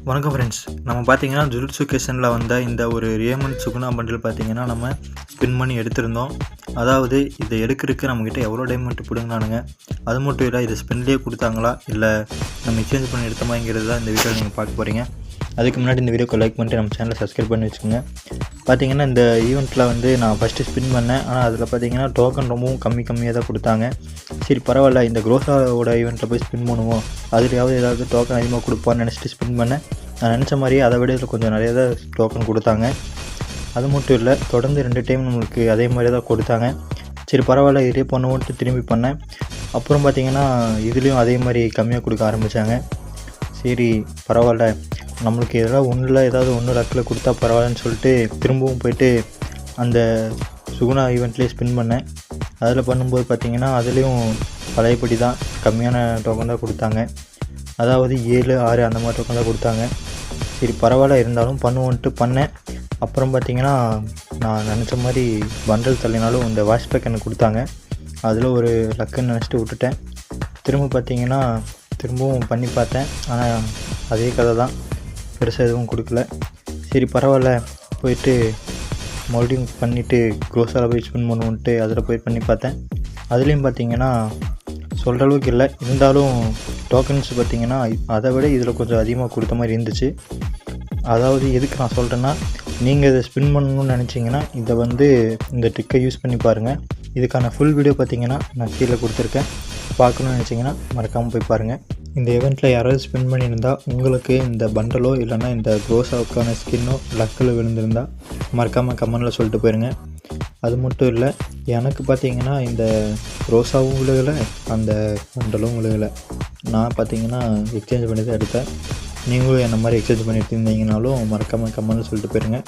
வணக்கம் ஃப்ரெண்ட்ஸ். நம்ம பார்த்தீங்கன்னா ஜுஜுட்சு கைசனில் வந்த இந்த ஒரு ரியமன் சுகுனா பண்டில் பார்த்தீங்கன்னா நம்ம ஸ்பின் பண்ணி எடுத்திருந்தோம். அதாவது இதை எடுக்கிறதுக்கு நம்மக்கிட்ட எவ்வளோ டைமண்ட் பிடுங்கினானுங்க, அது மட்டும் இல்லை இதை ஸ்பின்லேயே கொடுத்தாங்களா இல்லை நம்ம எக்ஸ்சேஞ்ச் பண்ணி எடுத்தோமாங்கிறது தான் இந்த வீடியோவில் நீங்கள் பார்க்க போகிறீங்க. அதுக்கு முன்னாடி இந்த வீடியோக்கு லைக் பண்ணிட்டு நம்ம சேனலை சப்ஸ்கிரைப் பண்ணி வச்சுக்கோங்க. பார்த்தீங்கன்னா இந்த ஈவெண்ட்டில் வந்து நான் ஃபஸ்ட்டு ஸ்பின் பண்ணேன். ஆனால் அதில் பார்த்தீங்கன்னா டோக்கன் ரொம்பவும் கம்மியாக தான் கொடுத்தாங்க. சரி பரவாயில்ல, இந்த குரோஸாவோட ஈவெண்ட்டில் போய் ஸ்பின் பண்ணுவோம், அதுலையாவது ஏதாவது டோக்கன் அதிகமாக கொடுப்பான்னு நினச்சிட்டு ஸ்பின் பண்ணேன். நான் நினச்ச மாதிரியே அதை விட இதில் கொஞ்சம் நிறையா தான் டோக்கன் கொடுத்தாங்க. அது மட்டும் இல்லை, தொடர்ந்து 2 டைம் நம்மளுக்கு அதே மாதிரி தான் கொடுத்தாங்க. சரி பரவாயில்ல, இதே பண்ணுவோன்ட்டு திரும்பி பண்ணேன். அப்புறம் பார்த்திங்கன்னா இதுலேயும் அதே மாதிரி கம்மியாக கொடுக்க ஆரம்பித்தாங்க. சரி பரவாயில்ல, நம்மளுக்கு எதாவது ஒன்றில் ஏதாவது ஒன்று லக்கில் கொடுத்தா பரவாயில்லன்னு சொல்லிட்டு திரும்பவும் போய்ட்டு அந்த சுகுனா ஈவெண்ட்லேயே ஸ்பின் பண்ணேன். அதில் பண்ணும்போது பார்த்திங்கன்னா அதுலேயும் பழையபடி தான் கம்மியான டோக்கன் தான் கொடுத்தாங்க. அதாவது 7, 6 அந்த மாதிரி டோக்கன் தான் கொடுத்தாங்க. சரி பரவாயில்ல, இருந்தாலும் பண்ணுவோன்ட்டு பண்ணேன். அப்புறம் பார்த்திங்கன்னா நான் நினச்ச மாதிரி பண்டல் தள்ளினாலும் இந்த வாஷ்பேக் எனக்கு கொடுத்தாங்க. அதில் ஒரு லக்குன்னு நினச்சிட்டு விட்டுட்டேன். திரும்ப பார்த்திங்கன்னா திரும்பவும் பண்ணி பார்த்தேன். ஆனால் அதே கதை தான், பெருசாக எதுவும் கொடுக்கல. சரி பரவாயில்ல, போயிட்டு மறுபடியும் பண்ணிவிட்டு க்ரோஸாவில் போய் ஸ்பின் பண்ணுவோன்ட்டு அதில் போய் பண்ணி பார்த்தேன். அதுலேயும் பார்த்திங்கன்னா சொல்கிற அளவுக்கு இல்லை, இருந்தாலும் டோக்கன்ஸ் பார்த்திங்கன்னா அதை விட இதில் கொஞ்சம் அதிகமாக கொடுத்த மாதிரி இருந்துச்சு. அதாவது எதுக்கு நான் சொல்கிறேன்னா, நீங்கள் இதை ஸ்பின் பண்ணணும்னு நினச்சிங்கன்னா இதை வந்து இந்த ட்ரிக்கை யூஸ் பண்ணி பாருங்கள். இதுக்கான ஃபுல் வீடியோ பார்த்திங்கன்னா நான் கீழே கொடுத்துருக்கேன். பார்க்கணுன்னு நினச்சிங்கன்னா மறக்காமல் போய் பாருங்கள். இந்த ஈவெண்ட்டில் யாராவது ஸ்பின் பண்ணியிருந்தால் உங்களுக்கு இந்த பண்டலோ இல்லைனா இந்த க்ரோஸாவுக்கான ஸ்கின்னோ லக்கில் விழுந்திருந்தால் மறக்காமல் கமெண்டில் சொல்லிட்டு போயிருங்க. அது மட்டும் இல்லை, எனக்கு பார்த்திங்கன்னா இந்த ரோஸாவும் விழுகலை, அந்த பண்டலும் விழுகலை. நான் பார்த்திங்கன்னா எக்ஸ்சேஞ்ச் பண்ணி தான் எடுத்தேன். நீங்களும் என்ன மாதிரி எக்ஸ்சேஞ்ச் பண்ணிட்டு இருந்தீங்கனாலும் மறக்காமல் கமெண்ட்னு சொல்லிட்டு போயிருங்க.